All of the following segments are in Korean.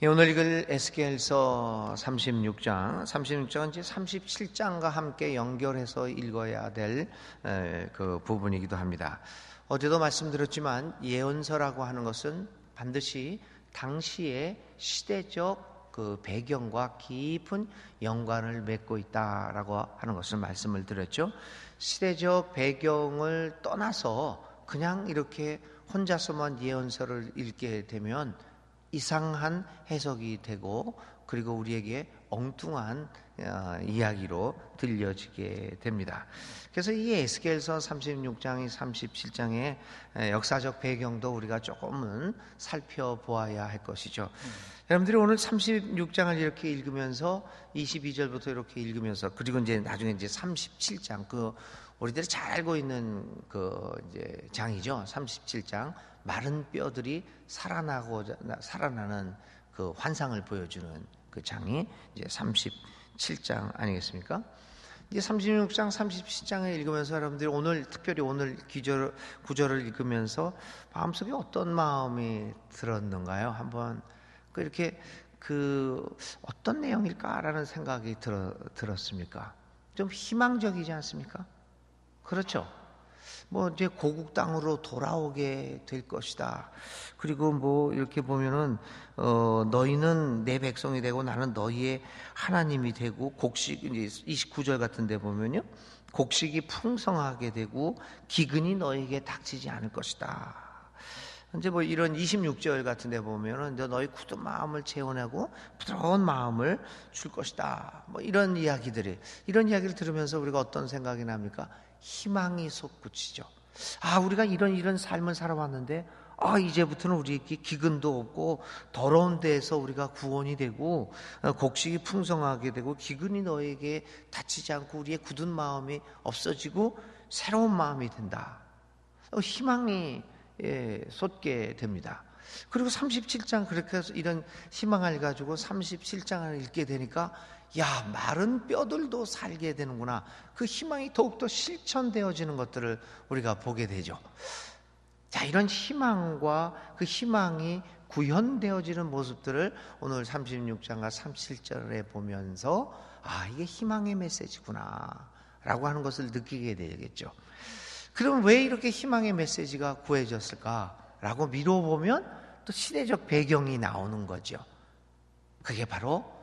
오늘 읽을 에스겔서 36장은 이제 37장과 함께 연결해서 읽어야 될 그 부분이기도 합니다. 어제도 말씀드렸지만 예언서라고 하는 것은 반드시 당시의 시대적 그 배경과 깊은 연관을 맺고 있다라고 하는 것을 말씀을 드렸죠. 시대적 배경을 떠나서 그냥 이렇게 혼자서만 예언서를 읽게 되면 이상한 해석이 되고 그리고 우리에게 엉뚱한 이야기로 들려지게 됩니다. 그래서 이 에스겔서 36장이 37장의 역사적 배경도 우리가 조금은 살펴보아야 할 것이죠. 여러분들이 오늘 36장을 이렇게 읽으면서 22절부터 이렇게 읽으면서 그리고 이제 나중에 이제 37장 그 우리들이 잘 알고 있는 그 이제 장이죠. 37장 마른 뼈들이 살아나는 그 환상을 보여주는 그 장이 이제 37장 아니겠습니까? 이제 36장, 37장을 읽으면서 여러분들이 특별히 오늘 구절을 읽으면서 마음속에 어떤 마음이 들었는가요? 한번 이렇게 어떤 내용일까라는 생각이 들었습니까? 좀 희망적이지 않습니까? 그렇죠. 이제 고국 땅으로 돌아오게 될 것이다. 그리고 이렇게 보면은 너희는 내 백성이 되고 나는 너희의 하나님이 되고 이제 29절 같은데 보면요, 곡식이 풍성하게 되고 기근이 너희에게 닥치지 않을 것이다. 이제 이런 26절 같은데 보면은 너희 굳은 마음을 재워내고 부드러운 마음을 줄 것이다. 이런 이야기를 들으면서 우리가 어떤 생각이 납니까? 희망이 솟구치죠. 우리가 이런 삶을 살아왔는데 이제부터는 우리에게 기근도 없고 더러운 데에서 우리가 구원이 되고 곡식이 풍성하게 되고 기근이 너에게 닥치지 않고 우리의 굳은 마음이 없어지고 새로운 마음이 된다. 희망이 솟게 됩니다. 그리고 37장 그렇게 해서 이런 희망을 가지고 37장을 읽게 되니까 마른 뼈들도 살게 되는구나. 그 희망이 더욱더 실천되어지는 것들을 우리가 보게 되죠. 이런 희망과 그 희망이 구현되어지는 모습들을 오늘 36장과 37절에 보면서 이게 희망의 메시지구나 라고 하는 것을 느끼게 되겠죠. 그럼 왜 이렇게 희망의 메시지가 구해졌을까라고 미뤄보면 또 시대적 배경이 나오는 거죠. 그게 바로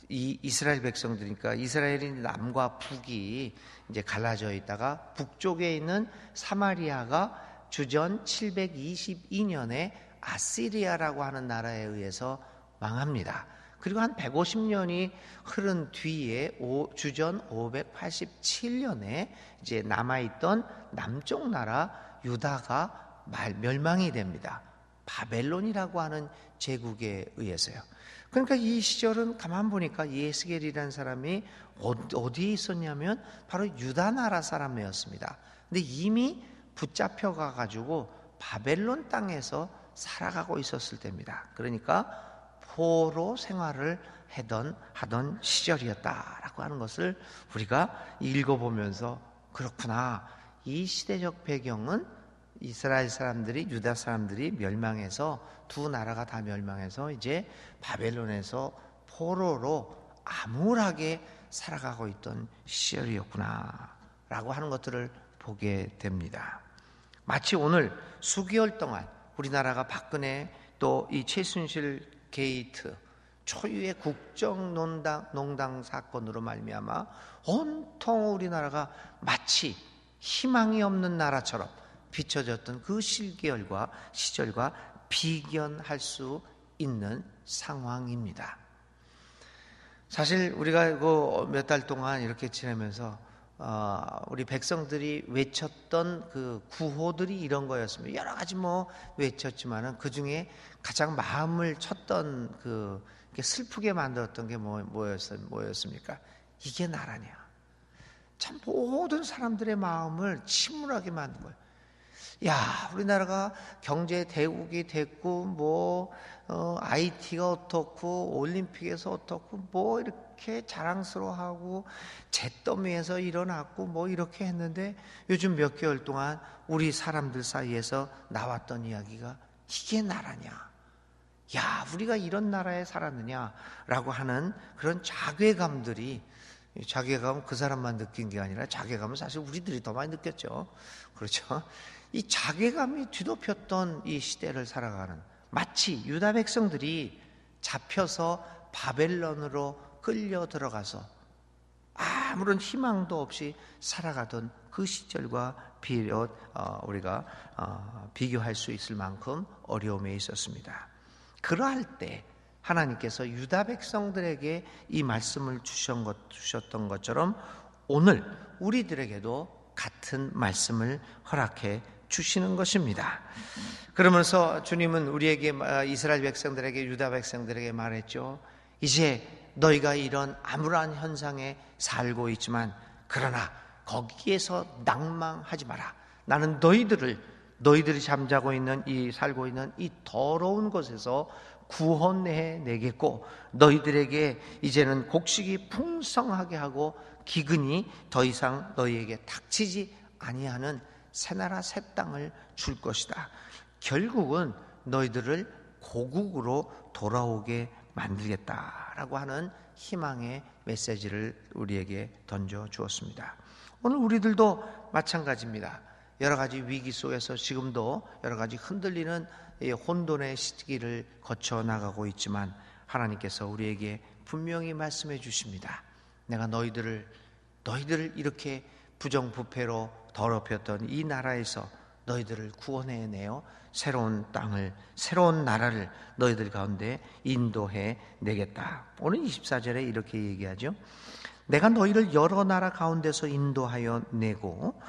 이 이스라엘 백성들이니까 이스라엘이 남과 북이 이제 갈라져 있다가 북쪽에 있는 사마리아가 주전 722년에 아시리아라고 하는 나라에 의해서 망합니다. 그리고 한 150년이 흐른 뒤에 주전 587년에 이제 남아있던 남쪽 나라 유다가 멸망이 됩니다. 바벨론이라고 하는 제국에 의해서요. 그러니까 이 시절은 가만 보니까 에스겔이라는 사람이 어디에 있었냐면 바로 유다 나라 사람이었습니다. 근데 이미 붙잡혀가 가지고 바벨론 땅에서 살아가고 있었을 때입니다. 그러니까 포로 생활을 하던 시절이었다라고 하는 것을 우리가 읽어보면서 그렇구나. 이 시대적 배경은 이스라엘 사람들이 유다 사람들이 멸망해서 두 나라가 다 멸망해서 이제 바벨론에서 포로로 암울하게 살아가고 있던 시절이었구나 라고 하는 것들을 보게 됩니다. 마치 오늘 수개월 동안 우리나라가 박근혜 또 이 최순실 게이트 초유의 국정농단 사건으로 말미암아 온통 우리나라가 마치 희망이 없는 나라처럼 비춰졌던 그 시절과 비견할 수 있는 상황입니다. 사실 우리가 몇 달 동안 이렇게 지내면서 우리 백성들이 외쳤던 그 구호들이 이런 거였습니다. 여러 가지 외쳤지만은 그 중에 가장 마음을 쳤던 슬프게 만들었던 게 뭐였습니까? 이게 나라냐? 참 모든 사람들의 마음을 침울하게 만든 거예요. 우리나라가 경제 대국이 됐고 IT가 어떻고 올림픽에서 어떻고 이렇게 자랑스러워하고 잿더미에서 일어났고 이렇게 했는데 요즘 몇 개월 동안 우리 사람들 사이에서 나왔던 이야기가 이게 나라냐? 우리가 이런 나라에 살았느냐라고 하는 그런 자괴감들이, 자괴감은 그 사람만 느낀 게 아니라 자괴감은 사실 우리들이 더 많이 느꼈죠. 그렇죠? 이 자괴감이 뒤덮였던 이 시대를 살아가는, 마치 유다 백성들이 잡혀서 바벨론으로 끌려 들어가서 아무런 희망도 없이 살아가던 그 시절과 우리가 비교할 수 있을 만큼 어려움에 있었습니다. 그러할 때 하나님께서 유다 백성들에게 이 말씀을 주셨던 것처럼 오늘 우리들에게도 같은 말씀을 허락해 주시는 것입니다. 그러면서 주님은 우리에게, 이스라엘 백성들에게, 유다 백성들에게 말했죠. 이제 너희가 이런 암울한 현상에 살고 있지만 그러나 거기에서 낭망하지 마라. 나는 너희들이 잠자고 있는 살고 있는 이 더러운 곳에서 구원해 내겠고, 너희들에게 이제는 곡식이 풍성하게 하고 기근이 더 이상 너희에게 닥치지 아니하는 새나라 새 땅을 줄 것이다. 결국은 너희들을 고국으로 돌아오게 만들겠다라고 하는 희망의 메시지를 우리에게 던져 주었습니다. 오늘 우리들도 마찬가지입니다. 여러 가지 위기 속에서 지금도 여러 가지 흔들리는 혼돈의 시기를 거쳐 나가고 있지만 하나님께서 우리에게 분명히 말씀해 주십니다. 내가 너희들을 이렇게 부정부패로 더럽혔던 이 나라에서 너희들을 구원해내어 새로운 땅을, 새로운 나라를 너희들 가운데 인도해 내겠다. 오늘 24절에 이렇게 얘기하죠. 내가 너희를 여러 나라 가운데서 인도하여 내고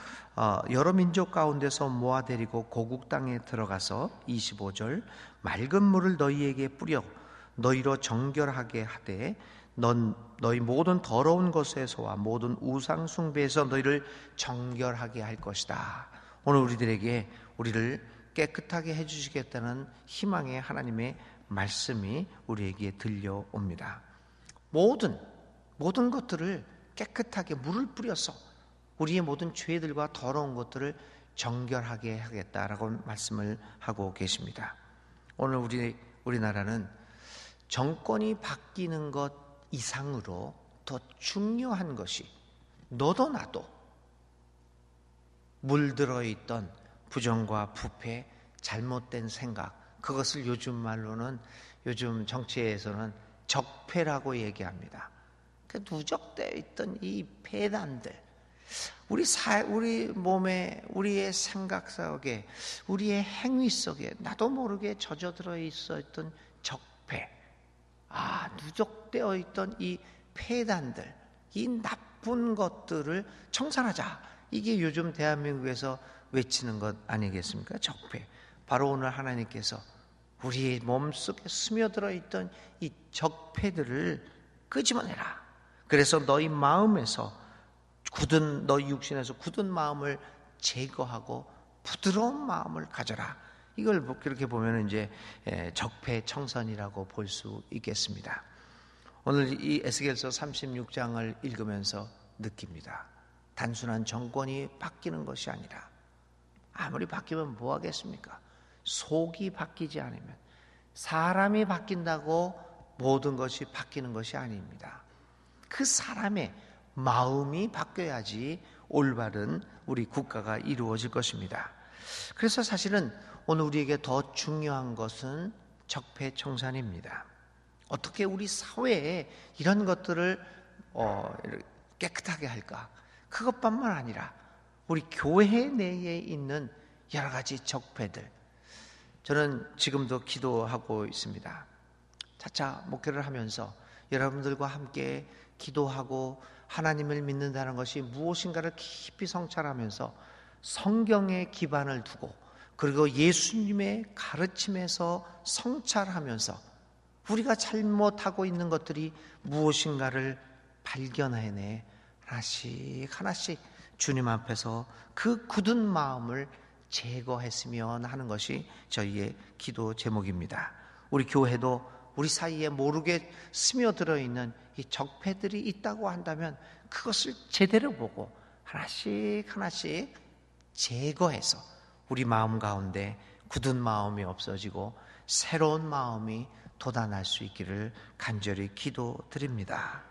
여러 민족 가운데서 모아데리고 고국 땅에 들어가서 25절 맑은 물을 너희에게 뿌려 너희로 정결하게 하되 너희 모든 더러운 것에서와 모든 우상 숭배에서 너희를 정결하게 할 것이다. 오늘 우리를 깨끗하게 해주시겠다는 희망의 하나님의 말씀이 우리에게 들려옵니다. 모든 것들을 깨끗하게 물을 뿌려서 우리의 모든 죄들과 더러운 것들을 정결하게 하겠다라고 말씀을 하고 계십니다. 오늘 우리나라는 정권이 바뀌는 것 이상으로 더 중요한 것이 너도 나도 물들어 있던 부정과 부패, 잘못된 생각, 그것을 요즘 정치에서는 적폐라고 얘기합니다. 그 누적되어 있던 이 폐단들, 우리 몸에, 우리의 생각 속에, 우리의 행위 속에 나도 모르게 젖어들어 있었던 적폐, 누적되어 있던 이 폐단들, 이 나쁜 것들을 청산하자. 이게 요즘 대한민국에서 외치는 것 아니겠습니까? 적폐. 바로 오늘 하나님께서 우리의 몸속에 스며들어 있던 이 적폐들을 끄집어내라. 그래서 너희 마음에서 너희 육신에서 굳은 마음을 제거하고 부드러운 마음을 가져라. 이걸 그렇게 보면 이제 적폐 청산이라고 볼 수 있겠습니다. 오늘 이 에스겔서 36장을 읽으면서 느낍니다. 단순한 정권이 바뀌는 것이 아니라, 아무리 바뀌면 뭐 하겠습니까? 속이 바뀌지 않으면, 사람이 바뀐다고 모든 것이 바뀌는 것이 아닙니다. 그 사람의 마음이 바뀌어야지 올바른 우리 국가가 이루어질 것입니다. 그래서 사실은 오늘 우리에게 더 중요한 것은 적폐 청산입니다. 어떻게 우리 사회에 이런 것들을 깨끗하게 할까? 그것뿐만 아니라 우리 교회 내에 있는 여러 가지 적폐들, 저는 지금도 기도하고 있습니다. 차차 목회를 하면서 여러분들과 함께 기도하고 하나님을 믿는다는 것이 무엇인가를 깊이 성찰하면서 성경에 기반을 두고, 그리고 예수님의 가르침에서 성찰하면서 우리가 잘못하고 있는 것들이 무엇인가를 발견해내 하나씩 주님 앞에서 그 굳은 마음을 제거했으면 하는 것이 저희의 기도 제목입니다. 우리 교회도 우리 사이에 모르게 스며들어 있는 이 적폐들이 있다고 한다면 그것을 제대로 보고 하나씩 제거해서 우리 마음 가운데 굳은 마음이 없어지고 새로운 마음이 돋아날 수 있기를 간절히 기도드립니다.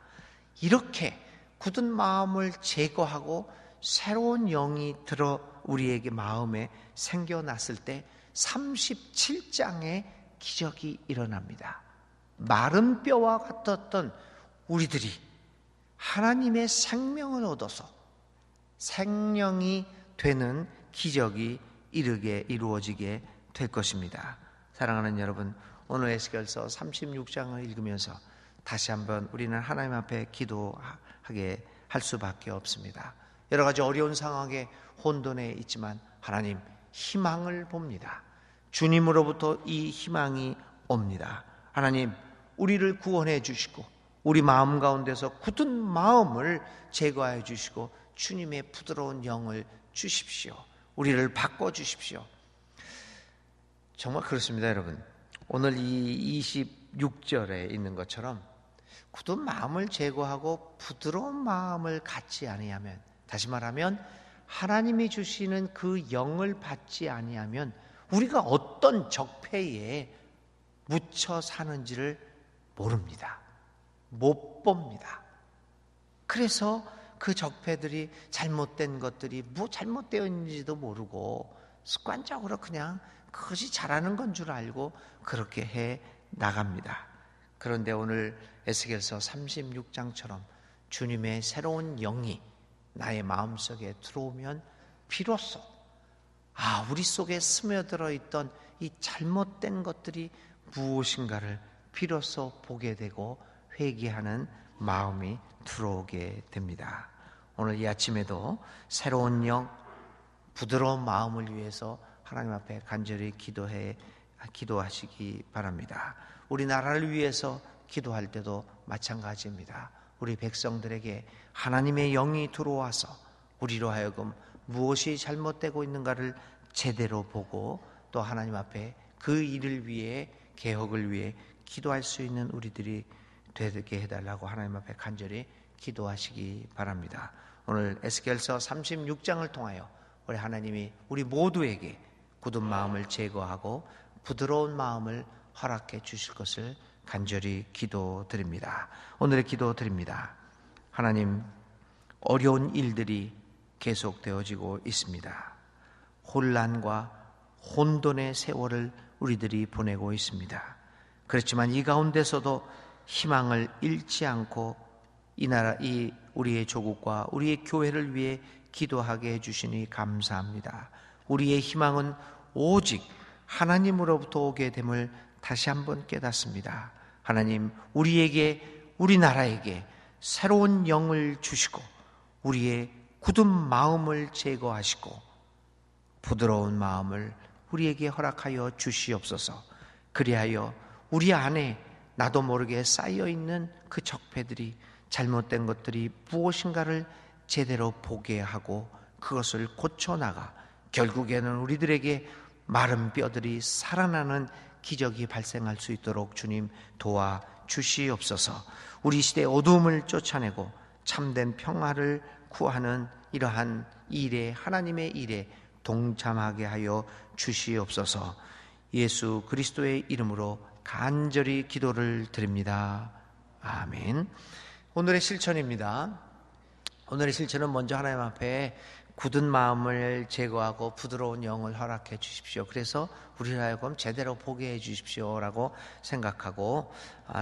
이렇게 굳은 마음을 제거하고 새로운 영이 들어 우리에게 마음에 생겨났을 때 37장의 기적이 일어납니다. 마른 뼈와 같았던 우리들이 하나님의 생명을 얻어서 생명이 되는 기적이 이루어지게 될 것입니다. 사랑하는 여러분, 오늘 에스겔서 36장을 읽으면서 다시 한번 우리는 하나님 앞에 기도하게 할 수밖에 없습니다. 여러 가지 어려운 상황에 혼돈해 있지만 하나님, 희망을 봅니다. 주님으로부터 이 희망이 옵니다. 하나님, 우리를 구원해 주시고 우리 마음 가운데서 굳은 마음을 제거해 주시고 주님의 부드러운 영을 주십시오. 우리를 바꿔주십시오. 정말 그렇습니다, 여러분. 오늘 이 26절에 있는 것처럼 굳은 마음을 제거하고 부드러운 마음을 갖지 아니하면, 다시 말하면 하나님이 주시는 그 영을 받지 아니하면 우리가 어떤 적폐에 묻혀 사는지를 모릅니다. 못 봅니다. 그래서 그 적폐들이 잘못된 것들이 뭐 잘못되어 있는지도 모르고 습관적으로 그냥 그것이 잘하는 건 줄 알고 그렇게 해 나갑니다. 그런데 오늘 에스겔서 36장처럼 주님의 새로운 영이 나의 마음속에 들어오면 비로소 우리 속에 스며들어 있던 이 잘못된 것들이 무엇인가를 비로소 보게 되고 회개하는 마음이 들어오게 됩니다. 오늘 이 아침에도 새로운 영, 부드러운 마음을 위해서 하나님 앞에 간절히 기도하시기 바랍니다. 우리나라를 위해서 기도할 때도 마찬가지입니다. 우리 백성들에게 하나님의 영이 들어와서 우리로 하여금 무엇이 잘못되고 있는가를 제대로 보고 또 하나님 앞에 그 일을 위해, 개혁을 위해 기도할 수 있는 우리들이 되게 해달라고 하나님 앞에 간절히 기도하시기 바랍니다. 오늘 에스겔서 36장을 통하여 우리 하나님이 우리 모두에게 굳은 마음을 제거하고 부드러운 마음을 허락해 주실 것을 간절히 기도드립니다. 오늘의 기도드립니다. 하나님, 어려운 일들이 계속되어지고 있습니다. 혼란과 혼돈의 세월을 우리들이 보내고 있습니다. 그렇지만 이 가운데서도 희망을 잃지 않고 이 나라, 이 우리의 조국과 우리의 교회를 위해 기도하게 해주시니 감사합니다. 우리의 희망은 오직 하나님으로부터 오게 됨을 다시 한번 깨닫습니다. 하나님, 우리에게, 우리나라에게 새로운 영을 주시고 우리의 굳은 마음을 제거하시고 부드러운 마음을 우리에게 허락하여 주시옵소서. 그리하여 우리 안에 나도 모르게 쌓여있는 그 적폐들이, 잘못된 것들이 무엇인가를 제대로 보게 하고 그것을 고쳐나가 결국에는 우리들에게 마른 뼈들이 살아나는 기적이 발생할 수 있도록 주님 도와주시옵소서. 우리 시대의 어두움을 쫓아내고 참된 평화를 구하는 이러한 일에, 하나님의 일에 동참하게 하여 주시옵소서. 예수 그리스도의 이름으로 간절히 기도를 드립니다. 아멘. 오늘의 실천입니다. 오늘의 실천은 먼저 하나님 앞에 굳은 마음을 제거하고 부드러운 영을 허락해 주십시오. 그래서 우리를 하여금 제대로 보게 해 주십시오라고 생각하고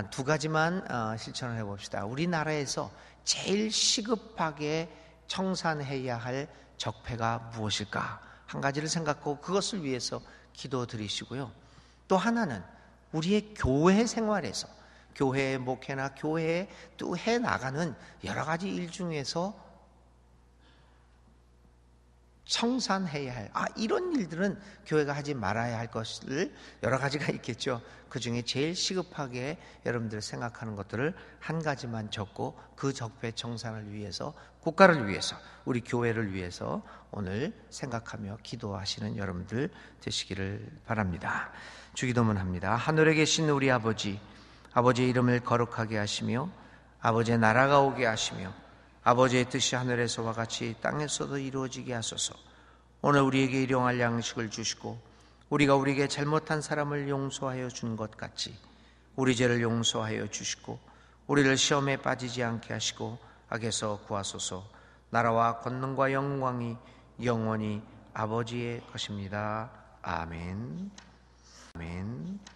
두 가지만 실천을 해봅시다. 우리나라에서 제일 시급하게 청산해야 할 적폐가 무엇일까? 한 가지를 생각하고 그것을 위해서 기도드리시고요. 또 하나는 우리의 교회 생활에서, 교회의 목회나 교회에 또 해나가는 여러 가지 일 중에서 청산해야 할 이런 일들은 교회가 하지 말아야 할 것을 여러 가지가 있겠죠. 그 중에 제일 시급하게 여러분들 생각하는 것들을 한 가지만 적고 그 적폐 청산을 위해서, 국가를 위해서, 우리 교회를 위해서 오늘 생각하며 기도하시는 여러분들 되시기를 바랍니다. 주기도문 합니다. 하늘에 계신 우리 아버지, 아버지의 이름을 거룩하게 하시며 아버지의 나라가 오게 하시며 아버지의 뜻이 하늘에서와 같이 땅에서도 이루어지게 하소서. 오늘 우리에게 일용할 양식을 주시고 우리가 우리에게 잘못한 사람을 용서하여 준 것 같이 우리 죄를 용서하여 주시고 우리를 시험에 빠지지 않게 하시고 악에서 구하소서. 나라와 권능과 영광이 영원히 아버지의 것입니다. 아멘. 아멘.